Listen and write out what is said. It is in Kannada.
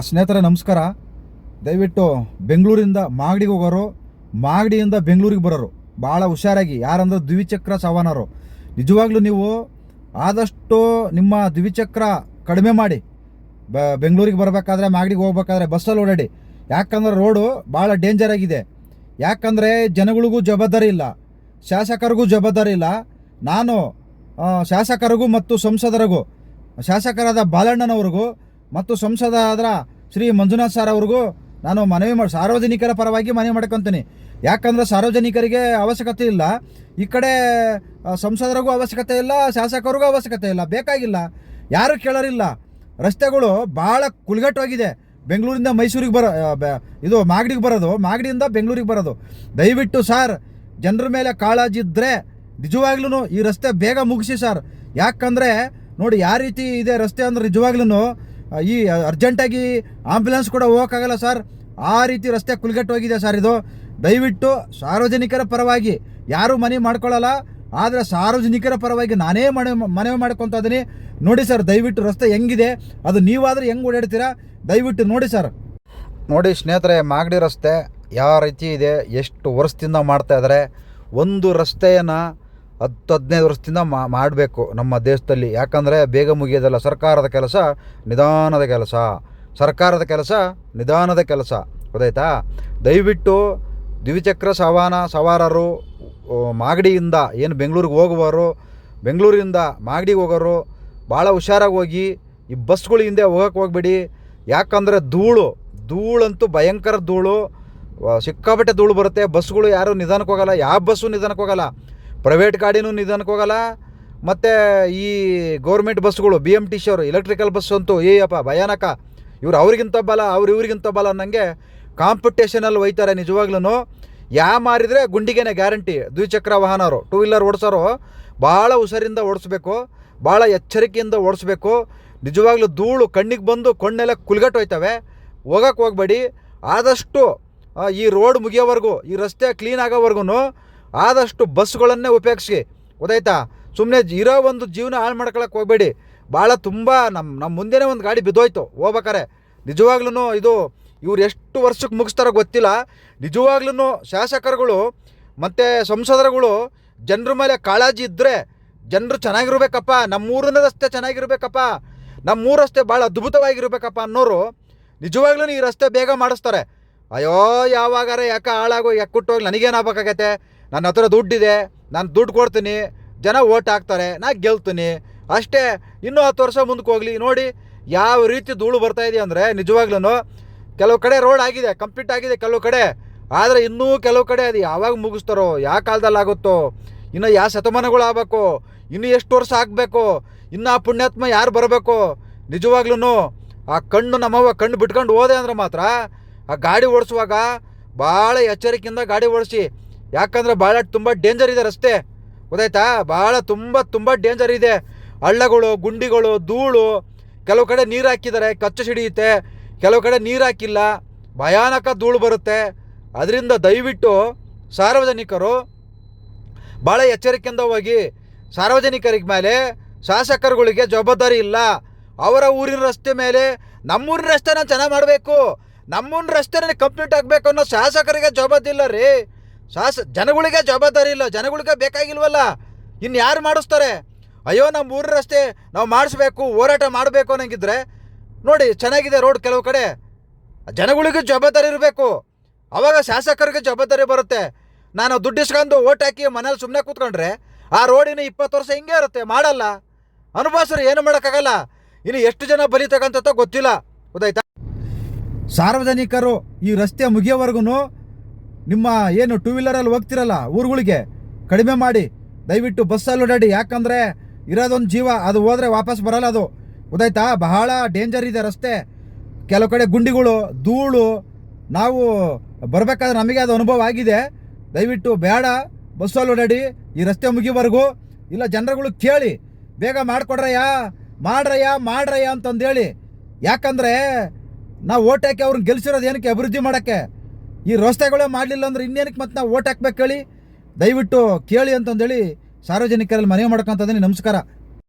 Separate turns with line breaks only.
ಸ್ನೇಹಿತರೆ ನಮಸ್ಕಾರ. ದಯವಿಟ್ಟು ಬೆಂಗಳೂರಿಂದ ಮಾಗಡಿಗೆ ಹೋಗೋರು, ಮಾಗಡಿಯಿಂದ ಬೆಂಗಳೂರಿಗೆ ಬರೋರು ಭಾಳ ಹುಷಾರಾಗಿ. ಯಾರಂದ್ರೆ ದ್ವಿಚಕ್ರ ಸವಾನರು, ನಿಜವಾಗ್ಲೂ ನೀವು ಆದಷ್ಟು ನಿಮ್ಮ ದ್ವಿಚಕ್ರ ಕಡಿಮೆ ಮಾಡಿ ಬೆಂಗಳೂರಿಗೆ ಬರಬೇಕಾದ್ರೆ, ಮಾಗಡಿಗೆ ಹೋಗ್ಬೇಕಾದ್ರೆ ಬಸ್ಸಲ್ಲಿ ಓಡಾಡಿ. ಯಾಕಂದ್ರೆ ರೋಡು ಭಾಳ ಡೇಂಜರ್ ಆಗಿದೆ. ಯಾಕಂದರೆ ಜನಗಳಿಗೂ ಜವಾಬ್ದಾರಿ ಇಲ್ಲ, ಶಾಸಕರಿಗೂ ಜವಾಬ್ದಾರಿ ಇಲ್ಲ. ನಾನು ಶಾಸಕರಿಗೂ ಮತ್ತು ಸಂಸದರಿಗೂ, ಶಾಸಕರಾದ ಬಾಲಣ್ಣನವ್ರಿಗೂ ಮತ್ತು ಸಂಸದರಾದ ಶ್ರೀ ಮಂಜುನಾಥ್ ಸರ್ ಅವ್ರಿಗೂ ನಾನು ಸಾರ್ವಜನಿಕರ ಪರವಾಗಿ ಮನವಿ ಮಾಡ್ಕೊತೀನಿ. ಯಾಕಂದರೆ ಸಾರ್ವಜನಿಕರಿಗೆ ಅವಶ್ಯಕತೆ ಇಲ್ಲ, ಈ ಕಡೆ ಸಂಸದರಿಗೂ ಅವಶ್ಯಕತೆ ಇಲ್ಲ, ಶಾಸಕರಿಗೂ ಅವಶ್ಯಕತೆ ಇಲ್ಲ, ಬೇಕಾಗಿಲ್ಲ, ಯಾರು ಕೇಳೋರಿಲ್ಲ. ರಸ್ತೆಗಳು ಭಾಳ ಕುಲ್ಗಟ್ಟವಾಗಿದೆ. ಬೆಂಗಳೂರಿಂದ ಮೈಸೂರಿಗೆ ಇದು ಮಾಗಡಿಗೆ ಬರೋದು, ಮಾಗಡಿಯಿಂದ ಬೆಂಗಳೂರಿಗೆ ಬರೋದು. ದಯವಿಟ್ಟು ಸರ್, ಜನರ ಮೇಲೆ ಕಾಳಜಿ ಇದ್ದರೆ ನಿಜವಾಗ್ಲೂ ಈ ರಸ್ತೆ ಬೇಗ ಮುಗಿಸಿ ಸರ್. ಯಾಕಂದರೆ ನೋಡಿ ಯಾವ ರೀತಿ ಇದೆ ರಸ್ತೆ ಅಂದ್ರೆ ನಿಜವಾಗ್ಲೂ ಈ ಅರ್ಜೆಂಟಾಗಿ ಆಂಬ್ಯುಲೆನ್ಸ್ ಕೂಡ ಹೋಗೋಕ್ಕಾಗಲ್ಲ ಸರ್, ಆ ರೀತಿ ರಸ್ತೆ ಕುಲ್ಗಟ್ಟೋಗಿದೆ ಸರ್. ಇದು ದಯವಿಟ್ಟು ಸಾರ್ವಜನಿಕರ ಪರವಾಗಿ ಯಾರೂ ಮನವಿ ಮಾಡ್ಕೊಳ್ಳಲ್ಲ, ಆದರೆ ಸಾರ್ವಜನಿಕರ ಪರವಾಗಿ ನಾನೇ ಮನವಿ ಮಾಡ್ಕೊತಾ ಇದ್ದೀನಿ. ನೋಡಿ ಸರ್, ದಯವಿಟ್ಟು ರಸ್ತೆ ಹೆಂಗಿದೆ, ಅದು ನೀವಾದರೆ ಹೆಂಗೆ ಓಡಾಡ್ತೀರಾ ದಯವಿಟ್ಟು ನೋಡಿ ಸರ್. ನೋಡಿ ಸ್ನೇಹಿತರೆ, ಮಾಗಡಿ ರಸ್ತೆ ಯಾವ ರೀತಿ ಇದೆ, ಎಷ್ಟು ವರ್ಷದಿಂದ ಮಾಡ್ತಾ ಇದ್ದಾರೆ. ಒಂದು ರಸ್ತೆಯನ್ನು 10-15 ವರ್ಷದಿಂದ ಮಾಡಬೇಕು ನಮ್ಮ ದೇಶದಲ್ಲಿ. ಯಾಕಂದರೆ ಬೇಗ ಮುಗಿಯೋದಲ್ಲ. ಸರ್ಕಾರದ ಕೆಲಸ ನಿಧಾನದ ಕೆಲಸ, ಸರ್ಕಾರದ ಕೆಲಸ ನಿಧಾನದ ಕೆಲಸ, ಗೊತ್ತಾಯ್ತಾ? ದಯವಿಟ್ಟು ದ್ವಿಚಕ್ರ ಸವಾರರು ಮಾಗಡಿಯಿಂದ ಏನು ಬೆಂಗಳೂರಿಗೆ ಹೋಗುವವರು, ಬೆಂಗಳೂರಿಂದ ಮಾಗಡಿಗೆ ಹೋಗೋರು ಭಾಳ ಹುಷಾರಾಗಿ ಹೋಗಿ. ಈ ಬಸ್ಗಳು ಹಿಂದೆ ಹೋಗೋಕ್ಕೆ ಹೋಗ್ಬೇಡಿ. ಯಾಕಂದರೆ ಧೂಳಂತೂ ಭಯಂಕರ ಧೂಳು, ಸಿಕ್ಕಾಪಟ್ಟೆ ಧೂಳು ಬರುತ್ತೆ. ಬಸ್ಗಳು ಯಾರೂ ನಿಧಾನಕ್ಕೆ ಹೋಗಲ್ಲ, ಯಾವ ಬಸ್ಸು ನಿಧಾನಕ್ಕೆ ಹೋಗಲ್ಲ, ಪ್ರೈವೇಟ್ ಗಾಡಿನೂ ನಿಧಾನಕ್ಕೆ ಹೋಗಲ್ಲ. ಮತ್ತು ಈ ಗೌರ್ಮೆಂಟ್ ಬಸ್ಗಳು BMTC ಅವರು ಎಲೆಕ್ಟ್ರಿಕಲ್ ಬಸ್ ಅಂತೂ ಏಯಪ್ಪ ಭಯಾನಕ. ಅವ್ರಿಗಿಂತ ಬಲ, ಇವ್ರಿಗಿಂತ ಬಲ ಅನ್ನಂಗೆ ಕಾಂಪಿಟೇಷನಲ್ಲಿ ಒಯ್ತಾರೆ. ನಿಜವಾಗ್ಲೂ ಮಾರಿದರೆ ಗುಂಡಿಗೆನೆ ಗ್ಯಾರಂಟಿ. ದ್ವಿಚಕ್ರ ವಾಹನರು, 2 ವೀಲರ್ ಓಡಿಸೋರು ಭಾಳ ಹುಷಾರಿಂದ ಓಡಿಸ್ಬೇಕು, ಭಾಳ ಎಚ್ಚರಿಕೆಯಿಂದ ಓಡಿಸ್ಬೇಕು. ನಿಜವಾಗ್ಲೂ ಧೂಳು ಕಣ್ಣಿಗೆ ಬಂದು ಕಣ್ಣೆಲ್ಲ ಕುಲ್ಗಟ್ಟು ಹೋಯ್ತವೆ. ಹೋಗೋಕ್ಕೆ ಹೋಗ್ಬೇಡಿ. ಆದಷ್ಟು ಈ ರೋಡ್ ಮುಗಿಯೋವರೆಗೂ, ಈ ರಸ್ತೆ ಕ್ಲೀನ್ ಆಗೋವರೆಗೂ ಆದಷ್ಟು ಬಸ್ಗಳನ್ನೇ ಉಪಯೋಗಿಸಿ, ಗೊತ್ತಾಯ್ತಾ? ಸುಮ್ಮನೆ ಇರೋ ಒಂದು ಜೀವನ ಹಾಳು ಮಾಡ್ಕೊಳಕ್ಕೆ ಹೋಗಬೇಡಿ. ಭಾಳ ತುಂಬ ನಮ್ಮ ಮುಂದೆನೇ ಒಂದು ಗಾಡಿ ಬಿದ್ದೋಯ್ತು ಹೋಗ್ಬೇಕಾರೆ. ನಿಜವಾಗ್ಲೂ ಇವ್ರು ಎಷ್ಟು ವರ್ಷಕ್ಕೆ ಮುಗಿಸ್ತಾರೋ ಗೊತ್ತಿಲ್ಲ. ನಿಜವಾಗ್ಲೂ ಶಾಸಕರುಗಳು ಮತ್ತು ಸಂಸದರುಗಳು ಜನರ ಮೇಲೆ ಕಾಳಜಿ ಇದ್ದರೆ, ಜನರು ಚೆನ್ನಾಗಿರ್ಬೇಕಪ್ಪ, ನಮ್ಮೂರಿನ ರಸ್ತೆ ಚೆನ್ನಾಗಿರ್ಬೇಕಪ್ಪ, ನಮ್ಮೂರು ರಸ್ತೆ ಭಾಳ ಅದ್ಭುತವಾಗಿರ್ಬೇಕಪ್ಪ ಅನ್ನೋರು ನಿಜವಾಗ್ಲೂ ಈ ರಸ್ತೆ ಬೇಗ ಮಾಡಿಸ್ತಾರೆ. ಅಯ್ಯೋ ಯಾವಾಗಾರ ಯಾಕೆ ಕುಟ್ಟೋಗಿ ನನಗೇನಾಗಬೇಕಾಗತ್ತೆ, ನನ್ನ ಹತ್ರ ದುಡ್ಡಿದೆ, ನಾನು ದುಡ್ಡು ಕೊಡ್ತೀನಿ, ಜನ ಓಟ್ ಹಾಕ್ತಾರೆ, ನಾ ಗೆಲ್ತೀನಿ ಅಷ್ಟೇ. ಇನ್ನೂ 10 ವರ್ಷ ಮುಂದಕ್ಕೆ ಹೋಗಲಿ. ನೋಡಿ ಯಾವ ರೀತಿ ಧೂಳು ಬರ್ತಾಯಿದೆ ಅಂದರೆ, ನಿಜವಾಗ್ಲೂ ಕೆಲವು ಕಡೆ ರೋಡ್ ಆಗಿದೆ, ಕಂಪ್ಲೀಟ್ ಆಗಿದೆ ಕೆಲವು ಕಡೆ, ಆದರೆ ಇನ್ನೂ ಕೆಲವು ಕಡೆ ಅದು ಯಾವಾಗ ಮುಗಿಸ್ತಾರೋ, ಯಾವ ಕಾಲದಲ್ಲಿ ಆಗುತ್ತೋ, ಇನ್ನು ಯಾವ ಶತಮಾನಗಳು ಆಗಬೇಕು, ಇನ್ನೂ ಎಷ್ಟು ವರ್ಷ ಆಗಬೇಕು, ಇನ್ನು ಆ ಪುಣ್ಯಾತ್ಮ ಯಾರು ಬರಬೇಕು. ನಿಜವಾಗ್ಲೂ ಆ ನಮ್ಮವ್ವ ಕಣ್ಣು ಬಿಟ್ಕೊಂಡು ಹೋದೆ ಅಂದ್ರೆ ಮಾತ್ರ ಆ ಗಾಡಿ ಓಡಿಸುವಾಗ ಭಾಳ ಎಚ್ಚರಿಕೆಯಿಂದ ಗಾಡಿ ಓಡಿಸಿ. ಯಾಕಂದರೆ ಭಾಳ ತುಂಬ ಡೇಂಜರ್ ಇದೆ ರಸ್ತೆ, ಗೊತ್ತಾಯ್ತಾ? ಭಾಳ ತುಂಬ ಡೇಂಜರ್ ಇದೆ. ಹಳ್ಳಗಳು, ಗುಂಡಿಗಳು, ಧೂಳು, ಕೆಲವು ಕಡೆ ನೀರು ಹಾಕಿದ್ದಾರೆ ಕಚ್ಚು ಸಿಡಿಯುತ್ತೆ, ಕೆಲವು ಕಡೆ ನೀರು ಹಾಕಿಲ್ಲ, ಭಯಾನಕ ಧೂಳು ಬರುತ್ತೆ. ಅದರಿಂದ ದಯವಿಟ್ಟು ಸಾರ್ವಜನಿಕರು ಭಾಳ ಎಚ್ಚರಿಕೆಯಿಂದ ಹೋಗಿ. ಸಾರ್ವಜನಿಕರಿಗೆ ಮೇಲೆ ಶಾಸಕರುಗಳಿಗೆ ಜವಾಬ್ದಾರಿ ಇಲ್ಲ. ಅವರ ಊರಿನ ರಸ್ತೆ ಮೇಲೆ ನಮ್ಮೂರಿನ ರಸ್ತೆನ ಚೆನ್ನಾಗಿ ಮಾಡಬೇಕು, ನಮ್ಮೂರಿನ ರಸ್ತೆನೇ ಕಂಪ್ಲೀಟ್ ಆಗಬೇಕು ಅನ್ನೋ ಶಾಸಕರಿಗೆ ಜವಾಬ್ದಾರಿ ಇಲ್ಲ ರೀ. ಜನಗಳಿಗೆ ಜವಾಬ್ದಾರಿ ಇಲ್ಲ, ಜನಗಳಿಗೆ ಬೇಕಾಗಿಲ್ವಲ್ಲ, ಇನ್ನು ಯಾರು ಮಾಡಿಸ್ತಾರೆ? ಅಯ್ಯೋ ನಮ್ಮ ಊರಿನ ರಸ್ತೆ ನಾವು ಮಾಡಿಸ್ಬೇಕು, ಹೋರಾಟ ಮಾಡಬೇಕು ಅನ್ನಂಗಿದ್ರೆ ನೋಡಿ ಚೆನ್ನಾಗಿದೆ ರೋಡ್ ಕೆಲವು ಕಡೆ. ಜನಗಳಿಗೆ ಜವಾಬ್ದಾರಿ ಇರಬೇಕು, ಆವಾಗ ಶಾಸಕರಿಗೆ ಜವಾಬ್ದಾರಿ ಬರುತ್ತೆ. ನಾನು ದುಡ್ಡು ಇಸ್ಕೊಂಡು ಓಟ್ ಹಾಕಿ ಮನೇಲಿ ಸುಮ್ಮನೆ ಕೂತ್ಕೊಂಡ್ರೆ ಆ ರೋಡಿನ 20 ವರ್ಷ ಹಿಂಗೆ ಇರುತ್ತೆ. ಮಾಡಲ್ಲ, ಅನುಭವಿಸ್ರಿ, ಏನು ಮಾಡೋಕ್ಕಾಗಲ್ಲ. ಇನ್ನು ಎಷ್ಟು ಜನ ಬಲಿ ತಗೊಂತೋ ಗೊತ್ತಿಲ್ಲ, ಗೊತ್ತಾಯ್ತಾ? ಸಾರ್ವಜನಿಕರು ಈ ರಸ್ತೆ ಮುಗಿಯೋವರೆಗೂ ನಿಮ್ಮ ಏನು 2 ವೀಲರಲ್ಲಿ ಹೋಗ್ತಿರಲ್ಲ ಊರುಗಳಿಗೆ ಕಡಿಮೆ ಮಾಡಿ. ದಯವಿಟ್ಟು ಬಸ್ಸಲ್ಲಿ ಓಡಾಡಿ. ಯಾಕಂದರೆ ಇರೋದೊಂದು ಜೀವ, ಅದು ಹೋದರೆ ವಾಪಸ್ ಬರಲ್ಲ ಅದು, ಗೊತ್ತಾಯ್ತಾ? ಬಹಳ ಡೇಂಜರ್ ಇದೆ ರಸ್ತೆ. ಕೆಲವು ಕಡೆ ಗುಂಡಿಗಳು, ಧೂಳು, ನಾವು ಬರಬೇಕಾದ್ರೆ ನಮಗೆ ಅದು ಅನುಭವ ಆಗಿದೆ. ದಯವಿಟ್ಟು ಬೇಡ, ಬಸ್ಸಲ್ಲಿ ಓಡಾಡಿ ಈ ರಸ್ತೆ ಮುಗಿಯೋವರೆಗೂ. ಇಲ್ಲ ಜನರುಗಳು ಕೇಳಿ ಬೇಗ ಮಾಡ್ರಯ್ಯ ಅಂತಂದೇಳಿ. ಯಾಕಂದರೆ ನಾವು ಓಟ್ ಹಾಕಿ ಅವ್ರನ್ನ ಗೆಲ್ಸಿರೋದು ಏನಕ್ಕೆ? ಅಭಿವೃದ್ಧಿ ಮಾಡೋಕ್ಕೆ. ಈ ರಸ್ತೆಗಳೇ ಮಾಡಲಿಲ್ಲ ಅಂದ್ರೆ ಇನ್ನೇನಕ್ಕೆ ಮತ್ತೆ ನಾವು ಓಟ್ ಹಾಕ್ಬೇಕು ಹೇಳಿ? ದಯವಿಟ್ಟು ಕೇಳಿ ಅಂತಂದೇಳಿ ಸಾರ್ವಜನಿಕರಲ್ಲಿ ಮನವಿ ಮಾಡ್ಕೊತಿದ್ದೀನಿ. ನಮಸ್ಕಾರ.